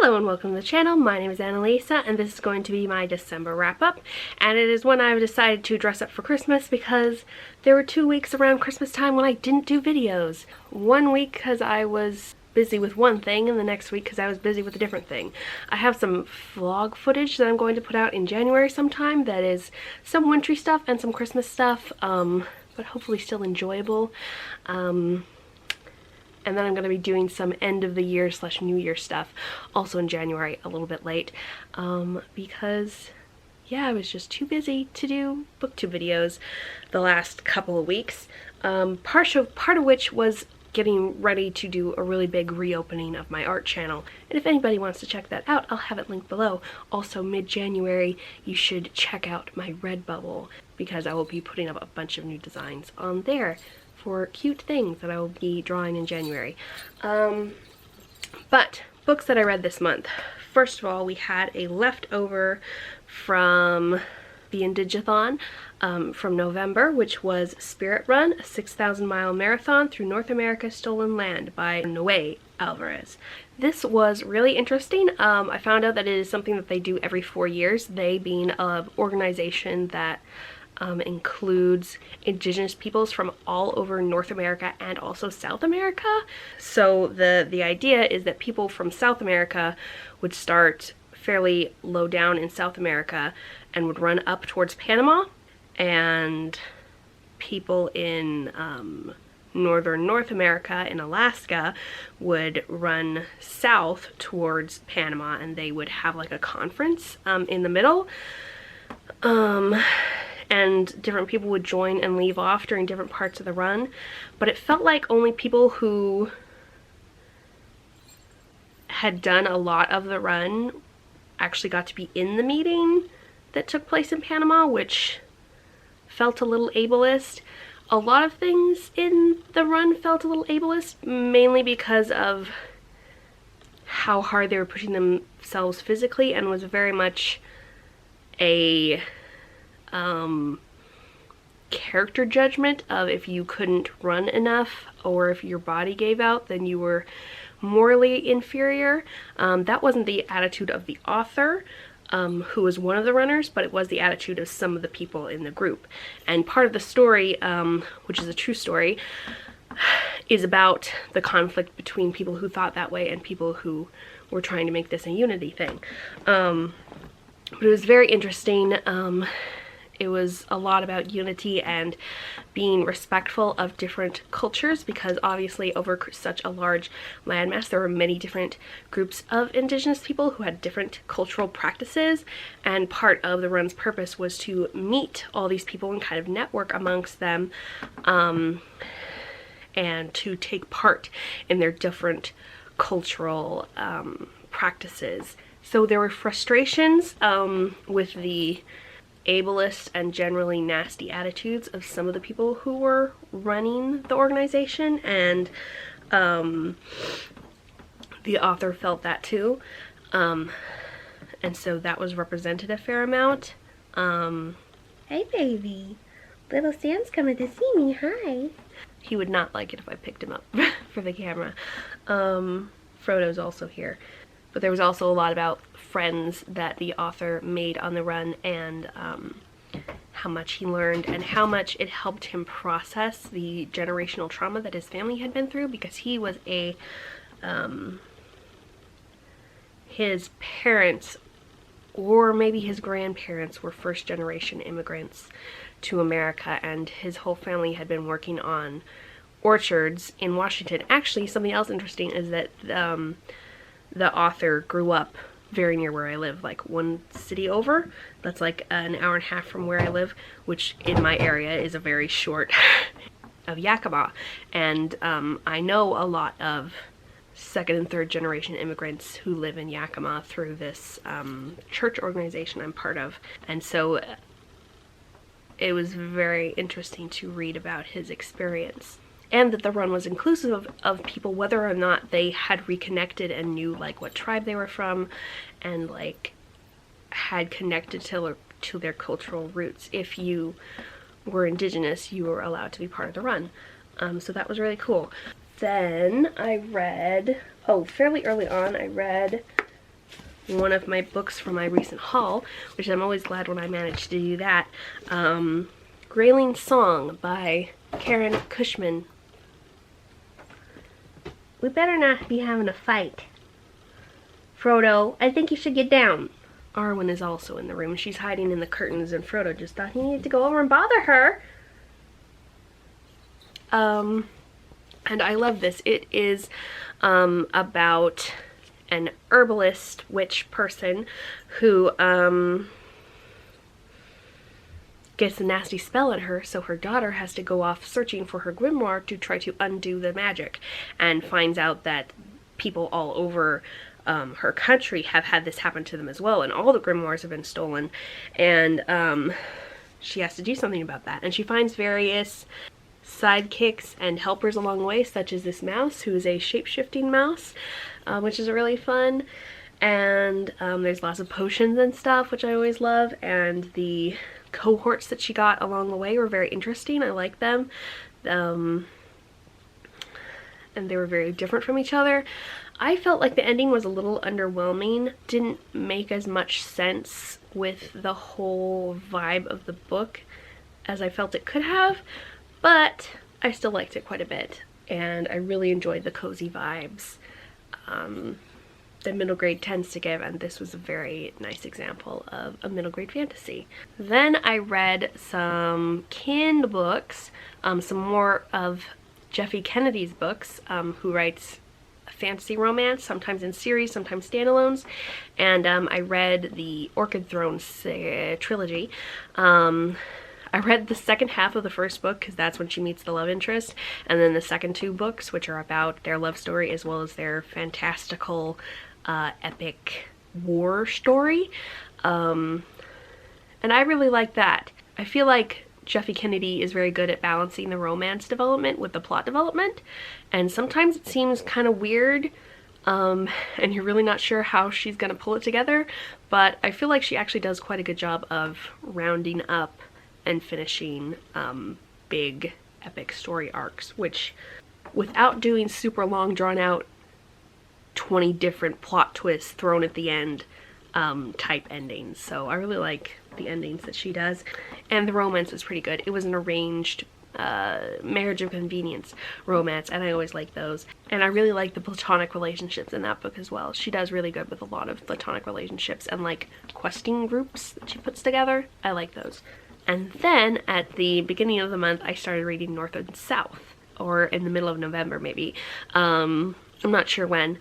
Hello and welcome to the channel. My name is Annalisa and this is going to be my December wrap-up, and it is when I've decided to dress up for Christmas because there were 2 weeks around Christmas time when I didn't do videos. 1 week because I was busy with one thing and the next week because I was busy with a different thing. I have some vlog footage that I'm going to put out in January sometime that is some wintry stuff and some Christmas stuff, but hopefully still enjoyable. And then I'm going to be doing some end of the year / New Year stuff also in January, a little bit late, because yeah, I was just too busy to do booktube videos the last couple of weeks, part of which was getting ready to do a really big reopening of my art channel. And if anybody wants to check that out, I'll have it linked below. Also, mid-January, you should check out my Redbubble because I will be putting up a bunch of new designs on there for cute things that I will be drawing in January. But books that I read this month. First of all, we had a leftover from the Indigathon from November, which was Spirit Run, a 6,000-mile marathon through North America's stolen land by Noe Alvarez. This was really interesting. I found out that it is something that they do every 4 years, they being an organization that includes indigenous peoples from all over North America and also South America. So the idea is that people from South America would start fairly low down in South America and would run up towards Panama, and people in northern North America in Alaska would run south towards Panama, and they would have like a conference in the middle. And different people would join and leave off during different parts of the run, but it felt like only people who had done a lot of the run actually got to be in the meeting that took place in Panama, which felt a little ableist. A lot of things in the run felt a little ableist, mainly because of how hard they were pushing themselves physically, and was very much a character judgment of if you couldn't run enough or if your body gave out, then you were morally inferior. That wasn't the attitude of the author, who was one of the runners, but it was the attitude of some of the people in the group. And part of the story, which is a true story, is about the conflict between people who thought that way and people who were trying to make this a unity thing. But it was very interesting. It was a lot about unity and being respectful of different cultures, because obviously over such a large landmass there were many different groups of indigenous people who had different cultural practices, and part of the run's purpose was to meet all these people and kind of network amongst them, and to take part in their different cultural practices. So there were frustrations with the ableist and generally nasty attitudes of some of the people who were running the organization, and the author felt that too, and so that was represented a fair amount. Hey baby, little Sam's coming to see me, hi. He would not like it if I picked him up for the camera. Frodo's also here. But there was also a lot about friends that the author made on the run, and how much he learned and how much it helped him process the generational trauma that his family had been through, because he was his parents, or maybe his grandparents, were first-generation immigrants to America, and his whole family had been working on orchards in Washington. Actually, something else interesting is that the author grew up very near where I live, like one city over. That's like an hour and a half from where I live, which in my area is a very short of Yakima. And I know a lot of second and third generation immigrants who live in Yakima through this church organization I'm part of. And so it was very interesting to read about his experience. And that the run was inclusive of people, whether or not they had reconnected and knew like what tribe they were from, and like had connected to their cultural roots. If you were indigenous, you were allowed to be part of the run. So that was really cool. Then I read, fairly early on, I read one of my books from my recent haul, which I'm always glad when I manage to do that. Grayling Song by Karen Cushman. We better not be having a fight. Frodo, I think you should get down. Arwen is also in the room. She's hiding in the curtains, and Frodo just thought he needed to go over and bother her. And I love this. It is about an herbalist witch person who gets a nasty spell on her, so her daughter has to go off searching for her grimoire to try to undo the magic, and finds out that people all over her country have had this happen to them as well, and all the grimoires have been stolen, and she has to do something about that. And she finds various sidekicks and helpers along the way, such as this mouse, who is a shape-shifting mouse, which is really fun. And there's lots of potions and stuff, which I always love, and the cohorts that she got along the way were very interesting. I like them. And they were very different from each other. I felt like the ending was a little underwhelming. Didn't make as much sense with the whole vibe of the book as I felt it could have, but I still liked it quite a bit, and I really enjoyed the cozy vibes that middle grade tends to give, and this was a very nice example of a middle grade fantasy. Then I read some Kindle books, some more of Jeffy Kennedy's books, who writes fantasy romance, sometimes in series, sometimes standalones, and I read the Orchid Throne trilogy. I read the second half of the first book because that's when she meets the love interest, and then the second two books, which are about their love story as well as their fantastical epic war story, and I really like that. I feel like Jeffy Kennedy is very good at balancing the romance development with the plot development, and sometimes it seems kind of weird, and you're really not sure how she's gonna pull it together, but I feel like she actually does quite a good job of rounding up and finishing big epic story arcs, which, without doing super long drawn out 20 different plot twists thrown at the end type endings. So I really like the endings that she does, and the romance was pretty good. It was an arranged marriage of convenience romance, and I always like those, and I really like the platonic relationships in that book as well. She does really good with a lot of platonic relationships and like questing groups that she puts together. I like those. And then at the beginning of the month I started reading North and South, or in the middle of November maybe. I'm not sure when.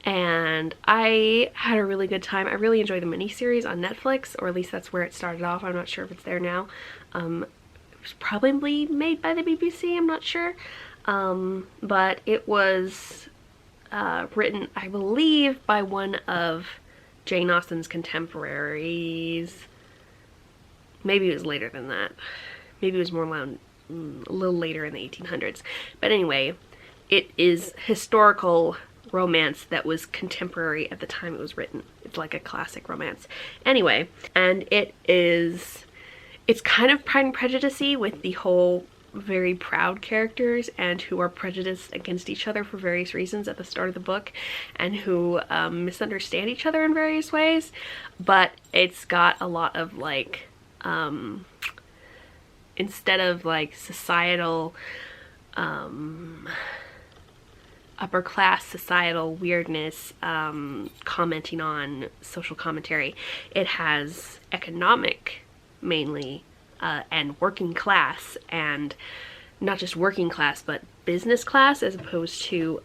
And I had a really good time. I really enjoyed the miniseries on Netflix, or at least that's where it started off. I'm not sure if it's there now. It was probably made by the BBC, I'm not sure. But it was written, I believe, by one of Jane Austen's contemporaries. Maybe it was later than that. Maybe it was more around a little later in the 1800s. But anyway, it is historical romance that was contemporary at the time it was written. It's like a classic romance. Anyway, and it's kind of Pride and Prejudice-y with the whole very proud characters and who are prejudiced against each other for various reasons at the start of the book, and who misunderstand each other in various ways. But it's got a lot of like instead of like societal upper class societal weirdness commenting on social commentary, it has economic mainly and working class, and not just working class but business class, as opposed to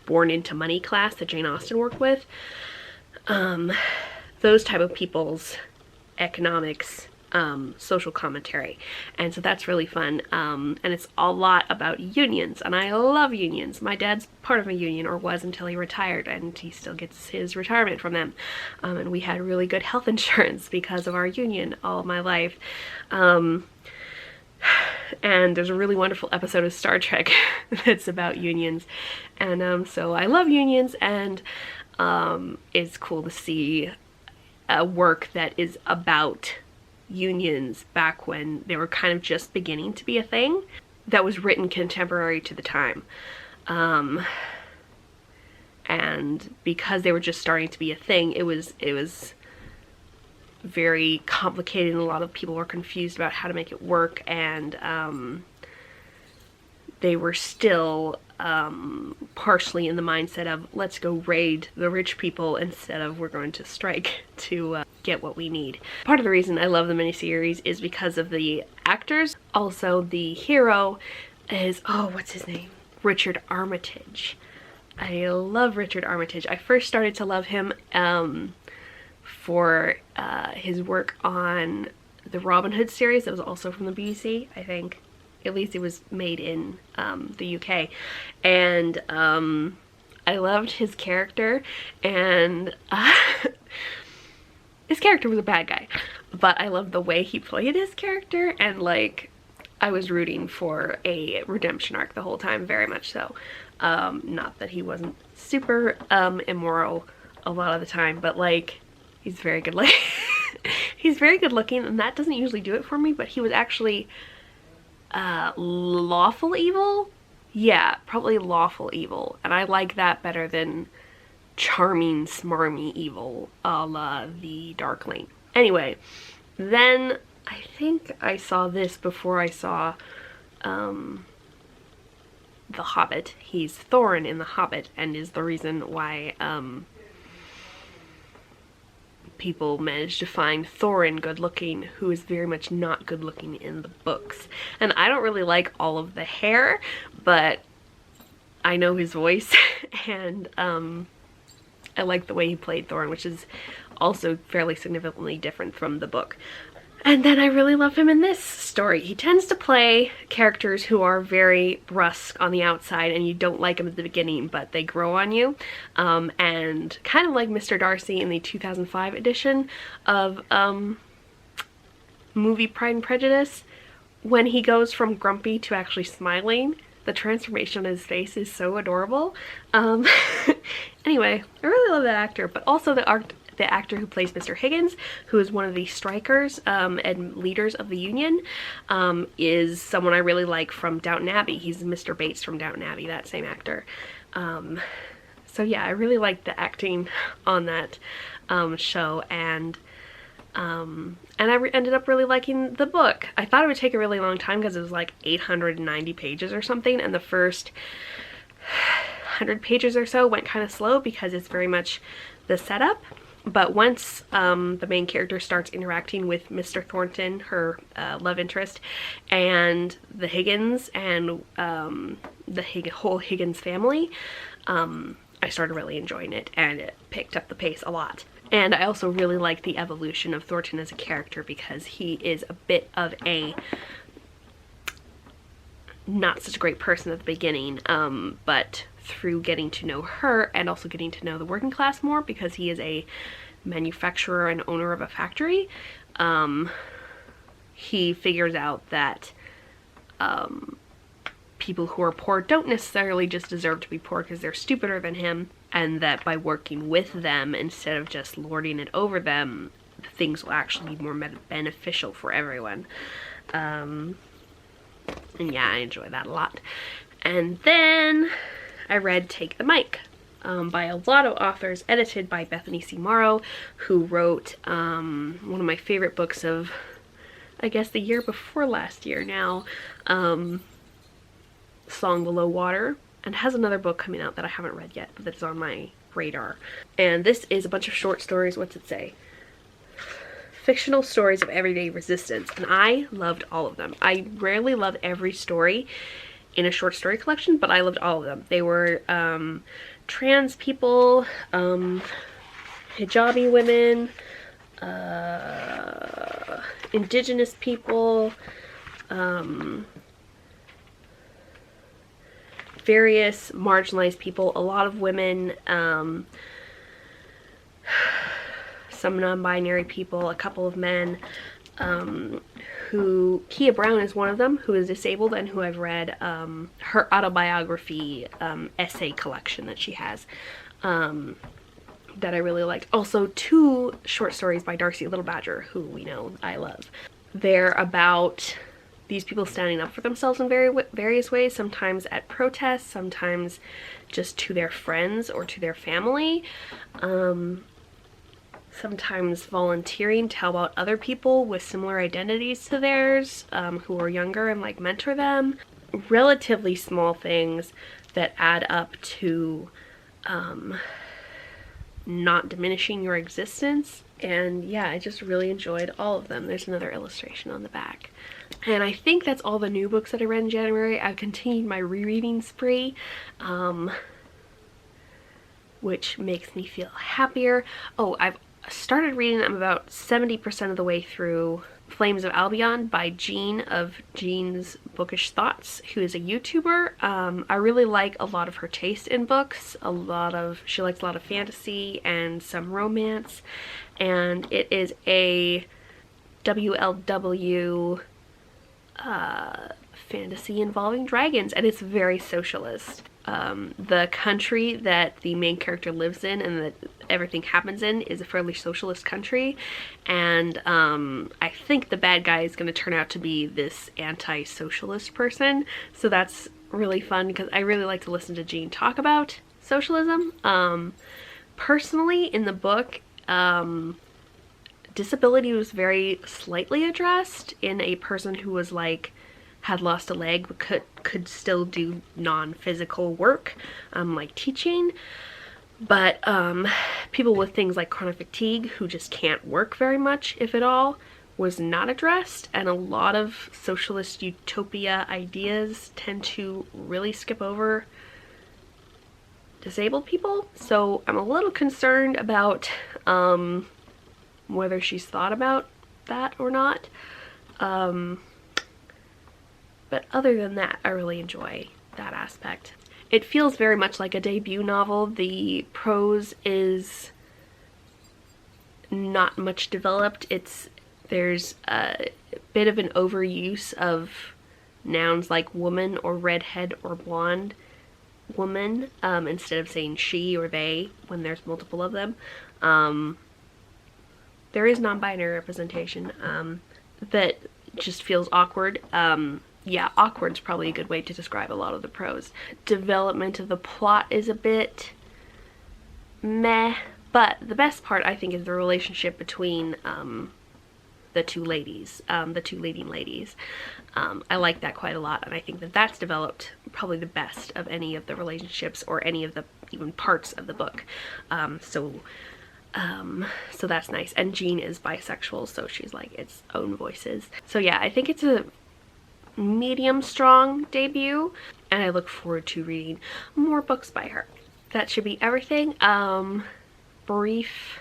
born into money class that Jane Austen worked with. Those type of people's economics, social commentary, and so that's really fun. And it's a lot about unions, and I love unions. My dad's part of a union, or was until he retired, and he still gets his retirement from them. And we had really good health insurance because of our union all my life. And there's a really wonderful episode of Star Trek that's about unions, and so I love unions, and it's cool to see a work that is about unions back when they were kind of just beginning to be a thing, that was written contemporary to the time. And and because they were just starting to be a thing, it was very complicated, and a lot of people were confused about how to make it work, and they were still partially in the mindset of let's go raid the rich people instead of we're going to strike to get what we need. Part of the reason I love the miniseries is because of the actors. Also, the hero is, oh, what's his name? Richard Armitage. I love Richard Armitage. I first started to love him for his work on the Robin Hood series that was also from the BBC, I think. At least it was made in the UK. And I loved his character, and his character was a bad guy, but I loved the way he played his character, and like I was rooting for a redemption arc the whole time, very much so. Not that he wasn't super immoral a lot of the time, but like he's very good looking. He's very good looking, and that doesn't usually do it for me, but he was actually lawful evil? Yeah, probably lawful evil, and I like that better than charming, smarmy evil a la the Darkling. Anyway, then I think I saw this before I saw The Hobbit. He's Thorin in The Hobbit, and is the reason why people managed to find Thorin good looking, who is very much not good looking in the books. And I don't really like all of the hair, but I know his voice, and I like the way he played Thorin, which is also fairly significantly different from the book. And then I really love him in this story. He tends to play characters who are very brusque on the outside and you don't like them at the beginning, but they grow on you. And kind of like Mr. Darcy in the 2005 edition of movie Pride and Prejudice, when he goes from grumpy to actually smiling, the transformation on his face is so adorable. Anyway, I really love that actor, but also the actor who plays Mr. Higgins, who is one of the strikers and leaders of the Union, is someone I really like from Downton Abbey. He's Mr. Bates from Downton Abbey, that same actor. So yeah, I really liked the acting on that show, and I ended up really liking the book. I thought it would take a really long time because it was like 890 pages or something, and the first 100 pages or so went kind of slow because it's very much the setup. But once the main character starts interacting with Mr. Thornton, her love interest, and the Higgins and the whole Higgins family, I started really enjoying it, and it picked up the pace a lot. And I also really like the evolution of Thornton as a character, because he is a bit of a not such a great person at the beginning, but through getting to know her and also getting to know the working class more, because he is a manufacturer and owner of a factory, he figures out that people who are poor don't necessarily just deserve to be poor because they're stupider than him, and that by working with them instead of just lording it over them, things will actually be more beneficial for everyone. And yeah, I enjoy that a lot. And then I read Take the Mic by a lot of authors, edited by Bethany C. Morrow, who wrote one of my favorite books of, I guess, the year before last year now, Song Below Water, and has another book coming out that I haven't read yet, but that's on my radar. And this is a bunch of short stories. What's it say? Fictional stories of everyday resistance, and I loved all of them. I rarely love every story in a short story collection, but I loved all of them. They were trans people, hijabi women, indigenous people, various marginalized people, a lot of women, some non-binary people, a couple of men, who Kia Brown is one of them, who is disabled, and who I've read her autobiography essay collection that she has, that I really liked. Also 2 short stories by Darcy Little Badger, who we know I love. They're about these people standing up for themselves in various ways, sometimes at protests, sometimes just to their friends or to their family, sometimes volunteering to help out other people with similar identities to theirs, who are younger, and like mentor them. Relatively small things that add up to not diminishing your existence. And yeah, I just really enjoyed all of them. There's another illustration on the back. And I think that's all the new books that I read in January. I've continued my rereading spree, which makes me feel happier. Oh, I've started reading, I'm about 70% of the way through Flames of Albion by Jean of Jean's Bookish Thoughts, who is a YouTuber. I really like a lot of her taste in books. She likes a lot of fantasy and some romance, and it is a WLW fantasy involving dragons, and it's very socialist. The country that the main character lives in and that everything happens in is a fairly socialist country, and I think the bad guy is going to turn out to be this anti-socialist person, so that's really fun because I really like to listen to Jean talk about socialism. Personally, in the book, disability was very slightly addressed in a person who was like had lost a leg but could still do non-physical work, like teaching. But people with things like chronic fatigue who just can't work very much, if at all, was not addressed. And a lot of socialist utopia ideas tend to really skip over disabled people. So I'm a little concerned about whether she's thought about that or not. But other than that, I really enjoy that aspect. It feels very much like a debut novel. The prose is not much developed. There's a bit of an overuse of nouns like woman or redhead or blonde woman, instead of saying she or they when there's multiple of them. There is non-binary representation that just feels awkward. Yeah, awkward's probably a good way to describe a lot of the prose. Development of the plot is a bit meh, but the best part, I think, is the relationship between the two ladies, the two leading ladies. I like that quite a lot, and I think that that's developed probably the best of any of the relationships or any of the even parts of the book. So that's nice. And Jean is bisexual, so she's like its own voices. So yeah, I think it's a medium strong debut, and I look forward to reading more books by her. That should be everything. Brief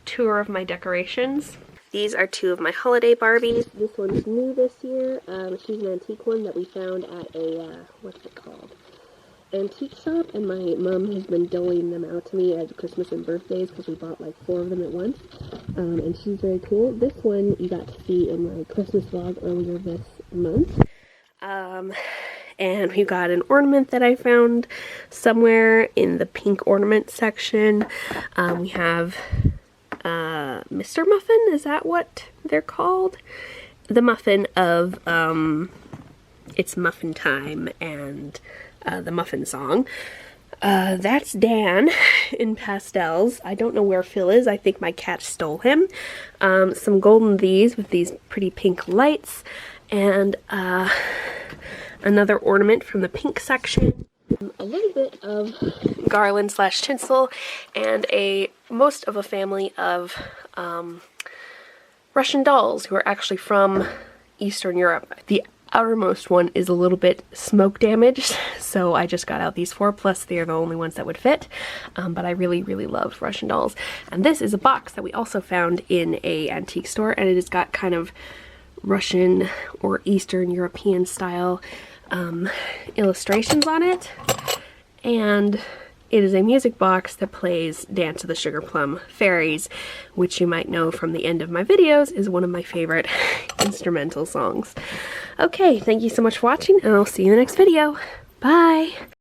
tour of my decorations. These are two of my holiday Barbies. This one's new this year. She's an antique one that we found at a, what's it called? Antique shop, and my mom has been doling them out to me as Christmas and birthdays because we bought like 4 of them at once. And she's very cool. This one you got to see in my Christmas vlog earlier this month. And we got an ornament that I found somewhere in the pink ornament section. We have Mr. Muffin, is that what they're called? The muffin of It's Muffin Time and the Muffin Song. That's Dan in pastels. I don't know where Phil is. I think my cat stole him. Some golden these with these pretty pink lights, and another ornament from the pink section. A little bit of garland slash tinsel, and most of a family of Russian dolls who are actually from Eastern Europe. The outermost one is a little bit smoke damaged, so I just got out these 4, plus they are the only ones that would fit. But I really, really love Russian dolls. And this is a box that we also found in a antique store, and it has got kind of Russian or Eastern European style illustrations on it. And it is a music box that plays Dance of the Sugar Plum Fairies, which you might know from the end of my videos is one of my favorite instrumental songs. Okay, thank you so much for watching, and I'll see you in the next video. Bye!